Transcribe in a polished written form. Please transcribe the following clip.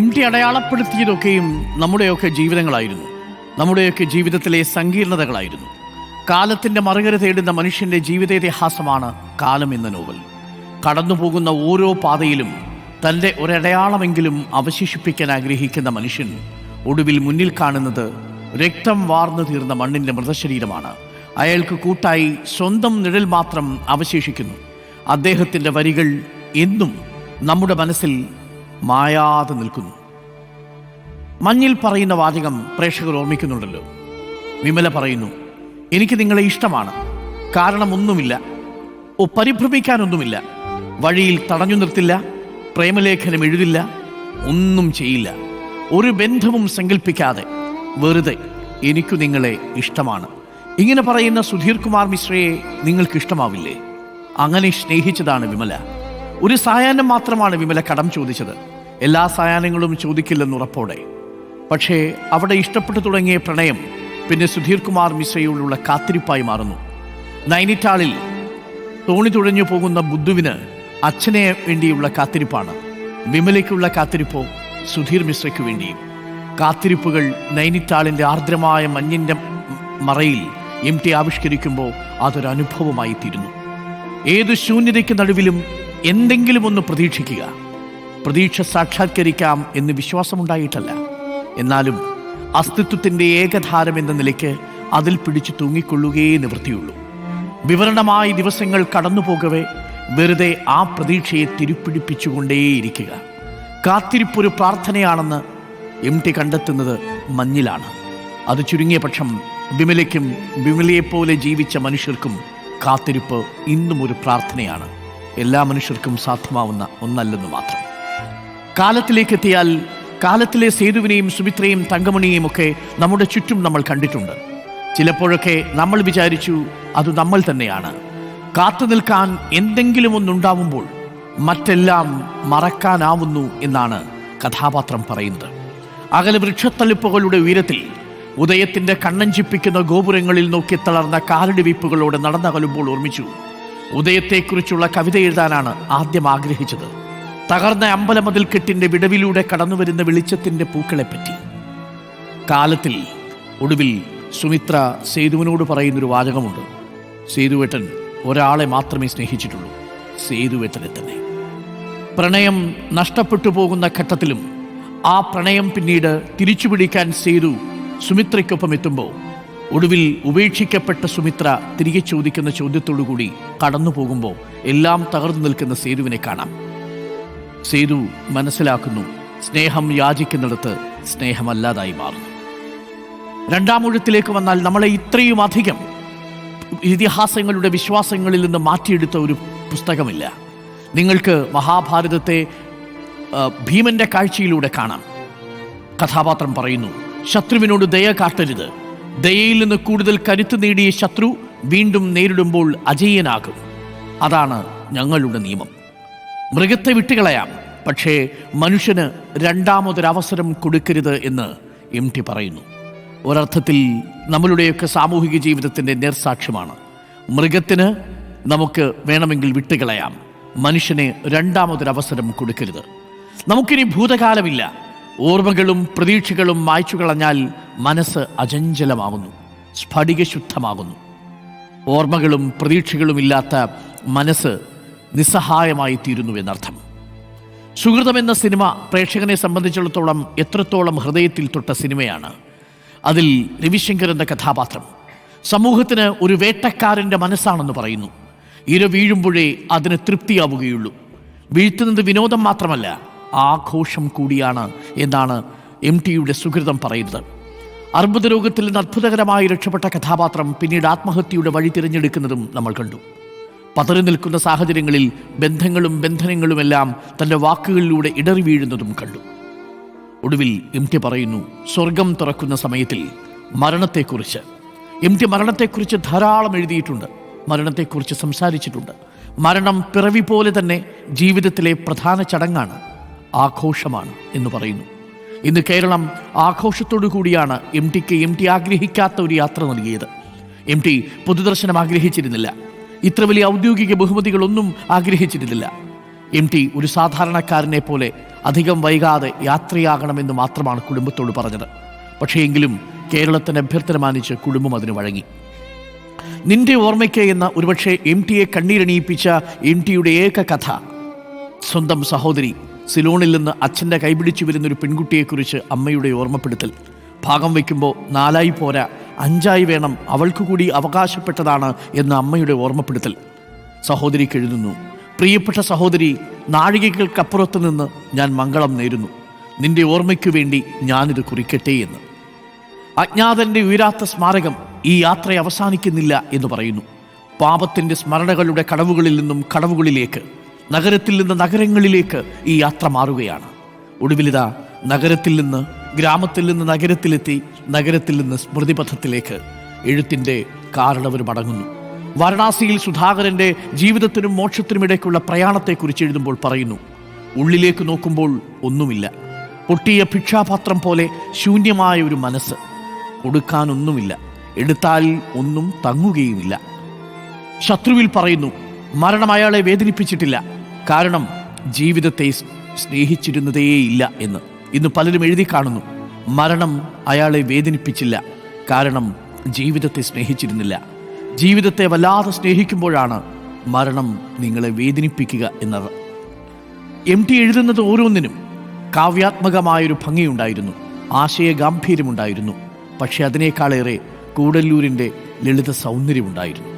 MT അടയാളപ്പെടുത്തിയതൊക്കെയും നമ്മുടെയൊക്കെ ജീവിതങ്ങളായിരുന്നു, നമ്മുടെയൊക്കെ ജീവിതത്തിലെ സങ്കീർണതകളായിരുന്നു. കാലത്തിൻ്റെ മറുകര തേടുന്ന മനുഷ്യൻ്റെ ജീവിതേതിഹാസമാണ് കാലം എന്ന നോവൽ. കടന്നുപോകുന്ന ഓരോ പാതയിലും തൻ്റെ ഒരടയാളമെങ്കിലും അവശേഷിപ്പിക്കാൻ ആഗ്രഹിക്കുന്ന മനുഷ്യൻ ഒടുവിൽ മുന്നിൽ കാണുന്നത് രക്തം വാർന്നു തീർന്ന മണ്ണിൻ്റെ മൃതശരീരമാണ്. അയാൾക്ക് കൂട്ടായി സ്വന്തം നിഴൽ മാത്രം അവശേഷിക്കുന്നു. അദ്ദേഹത്തിൻ്റെ വരികൾ എന്നും നമ്മുടെ മനസ്സിൽ മായാതെ നിൽക്കുന്നു. മഞ്ഞിൽ പറയുന്ന വാചകം പ്രേക്ഷകർ ഓർമ്മിക്കുന്നുണ്ടല്ലോ. വിമല പറയുന്നു, എനിക്ക് നിങ്ങളെ ഇഷ്ടമാണ്, കാരണമൊന്നുമില്ല, പരിഭ്രമിക്കാനൊന്നുമില്ല, വഴിയിൽ തടഞ്ഞു നിർത്തില്ല, പ്രേമലേഖനം എഴുതില്ല, ഒന്നും ചെയ്യില്ല, ഒരു ബന്ധവും സങ്കല്പിക്കാതെ വെറുതെ എനിക്കു നിങ്ങളെ ഇഷ്ടമാണ്. ഇങ്ങനെ പറയുന്ന സുധീർ കുമാർ മിശ്രയെ നിങ്ങൾക്ക് ഇഷ്ടമാവില്ലേ? അങ്ങനെ സ്നേഹിച്ചതാണ് വിമല. ഒരു സായാഹ്നം മാത്രമാണ് വിമല കടം ചോദിച്ചത്, എല്ലാ സായാഹ്നങ്ങളും ചോദിക്കില്ലെന്നുറപ്പോടെ. പക്ഷേ അവിടെ ഇഷ്ടപ്പെട്ടു തുടങ്ങിയ പ്രണയം പിന്നെ സുധീർ കുമാർ മിശ്രയോടുള്ള കാത്തിരിപ്പായി മാറുന്നു. നൈനിറ്റാളിൽ തോണി തുഴഞ്ഞു പോകുന്ന ബുദ്ധുവിന് അച്ഛനെ വേണ്ടിയുള്ള കാത്തിരിപ്പാണ്. വിമലയ്ക്കുള്ള കാത്തിരിപ്പോ സുധീർ മിശ്രയ്ക്ക് വേണ്ടിയും. കാത്തിരിപ്പുകൾ നൈനിറ്റാളിൻ്റെ ആർദ്രമായ മഞ്ഞിൻ്റെ മറയിൽ MT ആവിഷ്കരിക്കുമ്പോൾ അതൊരനുഭവമായി തീരുന്നു. ഏതു ശൂന്യതയ്ക്ക് നടുവിലും എന്തെങ്കിലും ഒന്ന് പ്രതീക്ഷിക്കുക. പ്രതീക്ഷ സാക്ഷാത്കരിക്കാം എന്ന് വിശ്വാസമുണ്ടായിട്ടല്ല, എന്നാലും അസ്തിത്വത്തിൻ്റെ ഏകധാരം എന്ന നിലയ്ക്ക് അതിൽ പിടിച്ചു തൂങ്ങിക്കൊള്ളുകയേ നിവൃത്തിയുള്ളൂ. വിവരണമായ ദിവസങ്ങൾ കടന്നുപോകവേ വെറുതെ ആ പ്രതീക്ഷയെ തിരുപ്പിടിപ്പിച്ചുകൊണ്ടേയിരിക്കുക. കാത്തിരിപ്പൊരു പ്രാർത്ഥനയാണെന്ന് MT കണ്ടെത്തുന്നത് മഞ്ഞിലാണ്. അത് ചുരുങ്ങിയ പക്ഷം വിമലയ്ക്കും വിമലയെപ്പോലെ ജീവിച്ച മനുഷ്യർക്കും കാത്തിരിപ്പ് ഇന്നും ഒരു പ്രാർത്ഥനയാണ്. എല്ലാ മനുഷ്യർക്കും സാധ്യമാവുന്ന ഒന്നല്ലെന്ന് മാത്രം. കാലത്തിലേക്കെത്തിയാൽ കാലത്തിലെ സേതുവിനെയും സുമിത്രയും തങ്കമണിയെയും ഒക്കെ നമ്മുടെ ചുറ്റും നമ്മൾ കണ്ടിട്ടുണ്ട്. ചിലപ്പോഴൊക്കെ നമ്മൾ വിചാരിച്ചു അത് നമ്മൾ തന്നെയാണ്. കാത്തു നിൽക്കാൻ എന്തെങ്കിലും ഒന്നുണ്ടാവുമ്പോൾ മറ്റെല്ലാം മറക്കാനാവുന്നു എന്നാണ് കഥാപാത്രം പറയുന്നത്. അകലെ വൃക്ഷത്തളിപ്പുകളുടെ ഉയരത്തിൽ ഉദയത്തിൻ്റെ കണ്ണഞ്ചിപ്പിക്കുന്ന ഗോപുരങ്ങളിൽ നോക്കി തളർന്ന കാലടി വീപ്പുകളോട് നടന്നകലുമ്പോൾ ഓർമ്മിച്ചു, ഉദയത്തെക്കുറിച്ചുള്ള കവിത എഴുതാനാണ് ആദ്യം ആഗ്രഹിച്ചത്. തകർന്ന അമ്പലമതിൽക്കെട്ടിൻ്റെ വിടവിലൂടെ കടന്നുവരുന്ന വെളിച്ചത്തിൻ്റെ പൂക്കളെപ്പറ്റി. കാലത്തിൽ ഒടുവിൽ സുമിത്ര സേതുവിനോട് പറയുന്നൊരു വാചകമുണ്ട്, സേതുവേട്ടൻ ഒരാളെ മാത്രമേ സ്നേഹിച്ചിട്ടുള്ളൂ, സേതുവേട്ടനെ തന്നെ. പ്രണയം നഷ്ടപ്പെട്ടു പോകുന്ന ഘട്ടത്തിലും ആ പ്രണയം പിന്നീട് തിരിച്ചുപിടിക്കാൻ സേതു സുമിത്രയ്ക്കൊപ്പം എത്തുമ്പോൾ ഒടുവിൽ ഉപേക്ഷിക്കപ്പെട്ട സുമിത്ര തിരികെ ചോദിക്കുന്ന ചോദ്യത്തോടുകൂടി കടന്നു പോകുമ്പോൾ എല്ലാം തകർന്നു നിൽക്കുന്ന സേതുവിനെ കാണാം. സേതു മനസ്സിലാക്കുന്നു, സ്നേഹം യാചിക്കുന്നിടത്ത് സ്നേഹമല്ലാതായി മാറുന്നു. രണ്ടാം ഊഴത്തിലേക്ക് വന്നാൽ നമ്മളെ ഇത്രയും അധികം ഇതിഹാസങ്ങളുടെ വിശ്വാസങ്ങളിൽ നിന്ന് മാറ്റിയെടുത്ത ഒരു പുസ്തകമില്ല. നിങ്ങൾക്ക് മഹാഭാരതത്തെ ഭീമന്റെ കാഴ്ചയിലൂടെ കാണാം. കഥാപാത്രം പറയുന്നു, ശത്രുവിനോട് ദയ കാട്ടരുത്, ദയയിൽ നിന്ന് കൂടുതൽ കരുത്ത് നേടിയ ശത്രു വീണ്ടും നേരിടുമ്പോൾ അജയ്യനാകും. അതാണ് ഞങ്ങളുടെ നിയമം. മൃഗത്തെ വിട്ടുകളയാം, പക്ഷേ മനുഷ്യന് രണ്ടാമതൊരവസരം കൊടുക്കരുത് എന്ന് MT പറയുന്നു. ഒരർത്ഥത്തിൽ നമ്മളുടെയൊക്കെ സാമൂഹിക ജീവിതത്തിൻ്റെ നേർസാക്ഷ്യമാണ്. മൃഗത്തിന് നമുക്ക് വേണമെങ്കിൽ വിട്ടുകളയാം, മനുഷ്യനെ രണ്ടാമതൊരവസരം കൊടുക്കരുത്. നമുക്കിനി ഭൂതകാലമില്ല. ഓർമ്മകളും പ്രതീക്ഷകളും മായ്ച്ചു കളഞ്ഞാൽ മനസ്സ് അചഞ്ചലമാകുന്നു, സ്ഫടികശുദ്ധമാകുന്നു. ഓർമ്മകളും പ്രതീക്ഷകളും ഇല്ലാത്ത മനസ്സ് നിസ്സഹായമായി തീരുന്നു എന്നർത്ഥം. സുഹൃതം എന്ന സിനിമ പ്രേക്ഷകനെ സംബന്ധിച്ചിടത്തോളം എത്രത്തോളം ഹൃദയത്തിൽ തൊട്ട സിനിമയാണ്. അതിൽ രവിശങ്കർ എന്ന കഥാപാത്രം സമൂഹത്തിന് ഒരു വേട്ടക്കാരൻ്റെ മനസ്സാണെന്ന് പറയുന്നു. ഇര വീഴുമ്പോഴേ അതിന് തൃപ്തിയാവുകയുള്ളൂ. വീഴ്ത്തുന്നത് വിനോദം മാത്രമല്ല, ആഘോഷം കൂടിയാണ് എന്നാണ് MTയുടെ സുഹൃതം പറയുന്നത്. അർബുദ രോഗത്തിൽ നിന്ന് അത്ഭുതകരമായി രക്ഷപ്പെട്ട കഥാപാത്രം പിന്നീട് ആത്മഹത്യയുടെ വഴി തിരഞ്ഞെടുക്കുന്നതും നമ്മൾ കണ്ടു. പതറി നിൽക്കുന്ന സാഹചര്യങ്ങളിൽ ബന്ധങ്ങളും ബന്ധനങ്ങളുമെല്ലാം തൻ്റെ വാക്കുകളിലൂടെ ഇടറി വീഴുന്നതും കണ്ടു. ഒടുവിൽ MT പറയുന്നു, സ്വർഗം തുറക്കുന്ന സമയത്തിൽ മരണത്തെക്കുറിച്ച് MT മരണത്തെക്കുറിച്ച് ധാരാളം എഴുതിയിട്ടുണ്ട്, മരണത്തെക്കുറിച്ച് സംസാരിച്ചിട്ടുണ്ട്. മരണം പിറവി പോലെ തന്നെ ജീവിതത്തിലെ പ്രധാന ചടങ്ങാണ്, ആഘോഷമാണ് എന്ന് പറയുന്നു. ഇന്ന് കേരളം ആഘോഷത്തോടു കൂടിയാണ് MT ആഗ്രഹിക്കാത്ത ഒരു യാത്ര നൽകിയത്. MT പൊതുദർശനം ആഗ്രഹിച്ചിരുന്നില്ല, ഇത്ര വലിയ ഔദ്യോഗിക ബഹുമതികളൊന്നും ആഗ്രഹിച്ചിരുന്നില്ല. MT ഒരു സാധാരണക്കാരനെ പോലെ അധികം വൈകാതെ യാത്രയാകണമെന്ന് മാത്രമാണ് കുടുംബത്തോട് പറഞ്ഞത്. പക്ഷേ എങ്കിലും കേരളത്തിൻ്റെ അഭ്യർത്ഥന മാനിച്ച് കുടുംബം അതിന് വഴങ്ങി. നിന്റെ ഓർമ്മയ്ക്ക് എന്ന ഒരുപക്ഷെ MTയെ കണ്ണീരണിയിപ്പിച്ച MTയുടെ ഏക കഥ സ്വന്തം സഹോദരി സിലോണിൽ നിന്ന് അച്ഛൻ്റെ കൈപിടിച്ചു വരുന്നൊരു പെൺകുട്ടിയെക്കുറിച്ച് അമ്മയുടെ ഓർമ്മപ്പെടുത്തൽ. ഭാഗം വയ്ക്കുമ്പോൾ 4 പോരാ 5 വേണം, അവൾക്ക് കൂടി അവകാശപ്പെട്ടതാണ് എന്ന അമ്മയുടെ ഓർമ്മപ്പെടുത്തൽ. സഹോദരിക്ക് എഴുതുന്നു: പ്രിയപ്പെട്ട സഹോദരി, നാഴികകൾക്കപ്പുറത്ത് നിന്ന് ഞാൻ മംഗളം നേരുന്നു. നിന്റെ ഓർമ്മയ്ക്കു വേണ്ടി ഞാനിത് കുറിക്കട്ടെ എന്ന്. അജ്ഞാതൻ്റെ ഉയരാത്ത സ്മാരകം ഈ യാത്ര അവസാനിക്കുന്നില്ല എന്ന് പറയുന്നു. പാപത്തിൻ്റെ സ്മരണകളുടെ കടവുകളിൽ നിന്നും കടവുകളിലേക്ക്, നഗരത്തിൽ നിന്ന് നഗരങ്ങളിലേക്ക് ഈ യാത്ര മാറുകയാണ്. ഒടുവിലിതാ നഗരത്തിൽ നിന്ന് ഗ്രാമത്തിൽ നിന്ന് നഗരത്തിലെത്തി, നഗരത്തിൽ നിന്ന് സ്മൃതിപഥത്തിലേക്ക് എഴുത്തിൻ്റെ കാരണവർ മടങ്ങുന്നു. വാരണാസിയിൽ സുധാകരൻ്റെ ജീവിതത്തിനും മോക്ഷത്തിനും ഇടയ്ക്കുള്ള പ്രയാണത്തെക്കുറിച്ച് എഴുതുമ്പോൾ പറയുന്നു: ഉള്ളിലേക്ക് നോക്കുമ്പോൾ ഒന്നുമില്ല, പൊട്ടിയ ഭിക്ഷാപാത്രം പോലെ ശൂന്യമായ ഒരു മനസ്സ്, കൊടുക്കാനൊന്നുമില്ല, എടുത്താൽ ഒന്നും തങ്ങുകയുമില്ല. ശത്രുവിൽ പറയുന്നു: മരണം അയാളെ വേദനിപ്പിച്ചിട്ടില്ല, കാരണം ജീവിതത്തെ സ്നേഹിച്ചിരുന്നതേയില്ല എന്ന്. ഇന്ന് പലരും എഴുതി കാണുന്നു: മരണം അയാളെ വേദനിപ്പിച്ചില്ല, കാരണം ജീവിതത്തെ സ്നേഹിച്ചിരുന്നില്ല. ജീവിതത്തെ വല്ലാതെ സ്നേഹിക്കുമ്പോഴാണ് മരണം നിങ്ങളെ വേദനിപ്പിക്കുക എന്നത്. MT എഴുതുന്നത് ഓരോന്നിനും കാവ്യാത്മകമായൊരു ഭംഗിയുണ്ടായിരുന്നു, ആശയഗാംഭീര്യമുണ്ടായിരുന്നു. പക്ഷെ അതിനേക്കാളേറെ കൂടല്ലൂരിൻ്റെ ലളിത സൗന്ദര്യമുണ്ടായിരുന്നു.